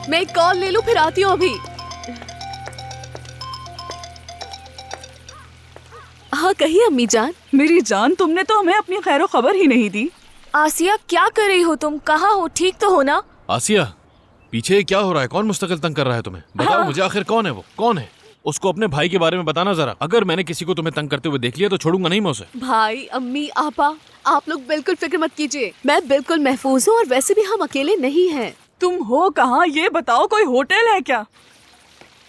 मैं एक कॉल ले लूं, फिर आती हूँ अभी। हाँ कहिए अम्मी जान। मेरी जान, तुमने तो हमें अपनी खैरो खबर ही नहीं दी। आसिया क्या कर रही हो तुम? कहाँ हो? ठीक तो हो ना? आसिया, पीछे क्या हो रहा है? कौन मुस्तकिल तंग कर रहा है तुम्हें? बताओ मुझे, आखिर कौन है वो? कौन है? उसको अपने भाई के बारे में बताना जरा। अगर मैंने किसी को तुम्हें तंग करते हुए देख लिया तो छोड़ूंगा नहीं मैं उसे। भाई अम्मी आपा, आप लोग बिल्कुल फिक्र मत कीजिए, मैं बिल्कुल महफूज हूँ और वैसे भी हम अकेले नहीं हैं। तुम हो कहाँ ये बताओ, कोई होटल है क्या?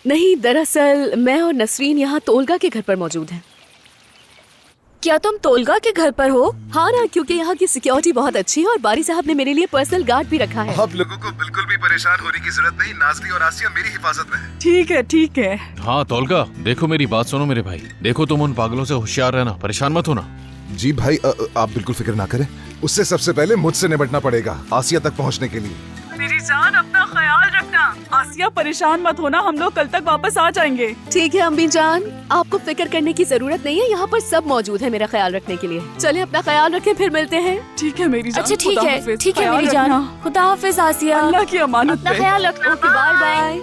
नहीं, दरअसल मैं और नसरीन यहाँ तोलगा के घर पर मौजूद हैं। क्या तुम तोलगा के घर पर हो? हाँ ना, क्योंकि यहाँ की सिक्योरिटी बहुत अच्छी है और बारी साहब ने मेरे लिए पर्सनल गार्ड भी रखा है। आप लोगों को बिल्कुल भी परेशान होने की जरूरत नहीं। नाज़ली और आसिया मेरी हिफाजत में है। ठीक है ठीक है। हाँ तोलगा, देखो मेरी बात सुनो मेरे भाई। देखो तुम उन पागलों से होशियार रहना, परेशान मत होना। जी भाई, आप बिल्कुल फिक्र ना करें। उससे सबसे पहले मुझसे निपटना पड़ेगा आसिया तक पहुंचने के लिए। मेरी जान, अपना ख्याल रखना। आसिया परेशान मत होना, हम लोग कल तक वापस आ जाएंगे। ठीक है अम्मी जान, आपको फिक्र करने की जरूरत नहीं है, यहाँ पर सब मौजूद है मेरा ख्याल रखने के लिए। चलिए अपना ख्याल रखें, फिर मिलते हैं। ठीक है मेरी जान। अच्छा ठीक खुदा है, हाफिज, ठीक है ख्याल मेरी जान। रखना। खुदा हाफिज आसिया। अल्लाह की अमानत अपना पे। ख्याल रखना। Okay bye bye.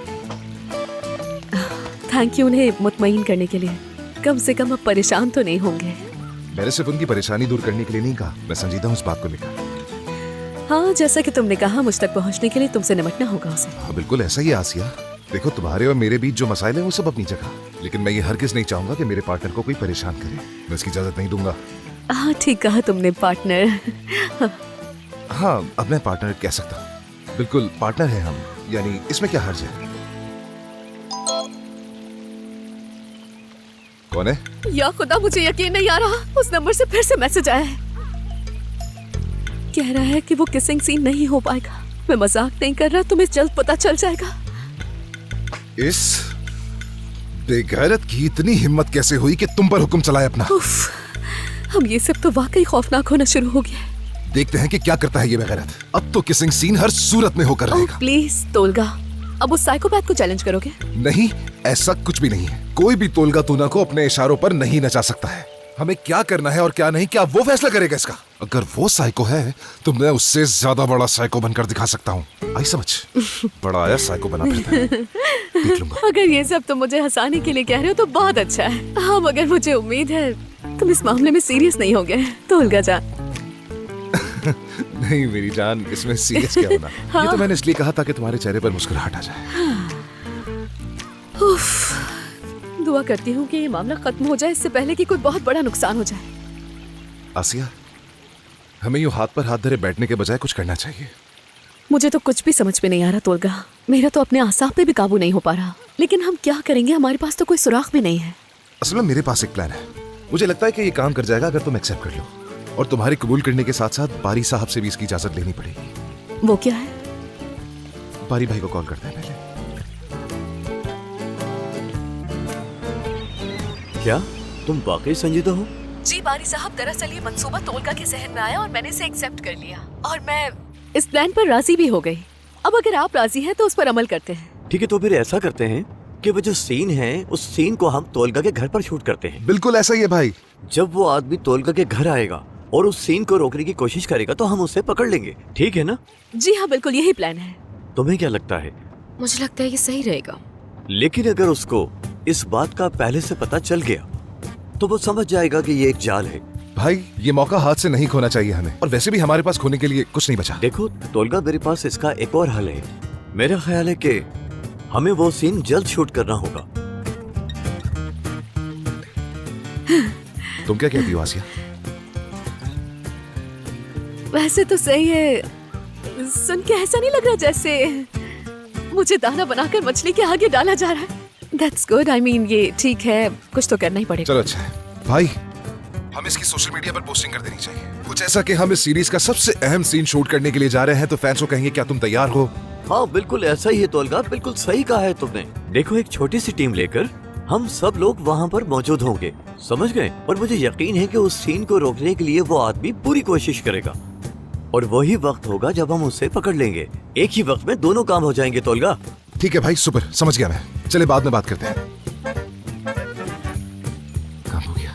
Thank you उन्हें मुतमईन करने के लिए। कम से कम अब परेशान तो नहीं होंगे। मैंने सिर्फ उनकी परेशानी दूर करने के लिए नहीं कहा, मैं संजीदा हूँ इस बात को लेकर। हाँ, जैसा कि तुमने कहा, मुझ तक पहुँचने के लिए तुमसे निपटना होगा उसे। हाँ बिल्कुल ऐसा ही है आसिया। देखो तुम्हारे और मेरे बीच जो मसाइल है वो सब अपनी जगह, लेकिन मैं ये हरगिज नहीं चाहूंगा कि मेरे पार्टनर को कोई परेशान करे। मैं इसकी इजाजत नहीं दूंगा। हाँ ठीक कहा तुमने पार्टनर। हाँ, अब मैं पार्टनर कह सकता हूँ। बिल्कुल पार्टनर है हम, यानी इसमें क्या हर्ज है? कौन है? या खुदा, मुझे यकीन नहीं आ रहा, उस नंबर से फिर से मैसेज आया है। कह रहा है कि वो किसिंग सीन नहीं हो पाएगा। मैं मजाक नहीं कर रहा, तुम्हें जल्द पता चल जाएगा। इस बेगैरत की इतनी हिम्मत कैसे हुई कि तुम पर हुक्म चलाए अपना? उफ, हम ये सब तो वाकई खौफनाक होना शुरू हो गया। देखते हैं कि क्या करता है ये बेगैरत। अब तो किसिंग सीन हर सूरत में होकर ओह रहेगा। प्लीज तोलगा, अब उस साइकोपैथ को चैलेंज करोगे? नहीं, ऐसा कुछ भी नहीं है। कोई भी तोलगा तूना को अपने इशारों पर नहीं नचा सकता है। हमें क्या करना है और क्या नहीं, क्या वो फैसला करेगा इसका। अगर वो साइको है तो मैं उससे ज्यादा बड़ा साइको बनकर दिखा सकता हूँ। आई समझ? बड़ा आया साइको बना फिरता है। देख लूंगा। अगर ये सब तुम मुझे हंसाने के लिए कह रहे हो तो बहुत अच्छा है। हाँ, मगर मुझे उम्मीद है तुम इस मामले में सीरियस नहीं होगे, तोलगा जान। नहीं मेरी जान, इसमें सीरियस क्या होना। हाँ। ये तो मैंने इसलिए कहा ताकि तुम्हारे चेहरे पर मुस्कुराहट आ जाए। उफ, दुआ करती हूँ कि ये मामला खत्म हो जाए इससे पहले कि कोई बहुत बड़ा नुकसान हो जाए। आसिया, हमें यूं हाथ पर हाथ धरे बैठने के बजाय कुछ करना चाहिए। मुझे तो कुछ भी समझ में नहीं आ रहा तोलगा। मेरा तो अपने आसाब पे भी काबू नहीं हो पा रहा। लेकिन हम क्या करेंगे, हमारे पास तो कोई सुराग भी नहीं है। असल में मेरे पास एक प्लान है। मुझे लगता है कि ये काम कर जाएगा अगर तुम एक्सेप्ट कर लो। और तुम्हारे कबूल करने के साथ साथ बारी साहब से भी इसकी इजाजत लेनी पड़ेगी। वो क्या है? बारी भाई को कॉल करते हैं पहले। क्या तुम वाकई संजीदा हो? जी बारी साहब, दरअसल ये मंसूबा तोलगा के जहन में आया और मैंने इसे एक्सेप्ट कर लिया और मैं इस प्लान पर राजी भी हो गई। अब अगर आप राजी हैं तो उस पर अमल करते हैं। ठीक है, तो फिर ऐसा करते हैं कि वो जो सीन है उस सीन को हम तोलगा के घर पर शूट करते हैं। बिल्कुल ऐसा ही है भाई। जब वो आदमी तोलगा के घर आएगा और उस सीन को रोकने की कोशिश करेगा तो हम उसे पकड़ लेंगे। ठीक है ना? जी हाँ, बिल्कुल यही प्लान है। तुम्हें क्या लगता है? मुझे लगता है ये सही रहेगा। लेकिन अगर उसको इस बात का पहले से पता चल गया तो वो समझ जाएगा कि ये एक जाल है। भाई ये मौका हाथ से नहीं खोना चाहिए हमें, और वैसे भी हमारे पास खोने के लिए कुछ नहीं बचा। देखो तोलगा, मेरे पास इसका एक और हल है। मेरा ख्याल है कि हमें वो सीन जल्द शूट करना होगा। तुम क्या कहती हो आसिया? वैसे तो सही है। सुन के ऐसा नहीं लग रहा जैसे मुझे दाना बनाकर मछली के आगे डाला जा रहा है। That's good. I mean, ये ठीक है, कुछ तो करना ही पड़ेगा। चलो अच्छा है भाई, हम इसकी सोशल मीडिया पर पोस्टिंग कर देनी चाहिए। कुछ ऐसा कि हम इस सीरीज का सबसे अहम सीन शूट करने के लिए जा रहे हैं, तो फैंस को कहेंगे क्या तुम तैयार हो? हाँ बिल्कुल ऐसा ही है तोलगा, बिल्कुल सही कहा है तुमने। देखो, एक छोटी सी टीम लेकर हम सब लोग वहाँ पर मौजूद होंगे, समझ गए? और मुझे यकीन है कि उस सीन को रोकने के लिए वो आदमी पूरी कोशिश करेगा और वही वक्त होगा जब हम उसे पकड़ लेंगे। एक ही वक्त में दोनों काम हो जाएंगे तोलगा। ठीक है भाई, सुपर, समझ गया मैं। चले बाद में बात करते हैं। काम हो गया।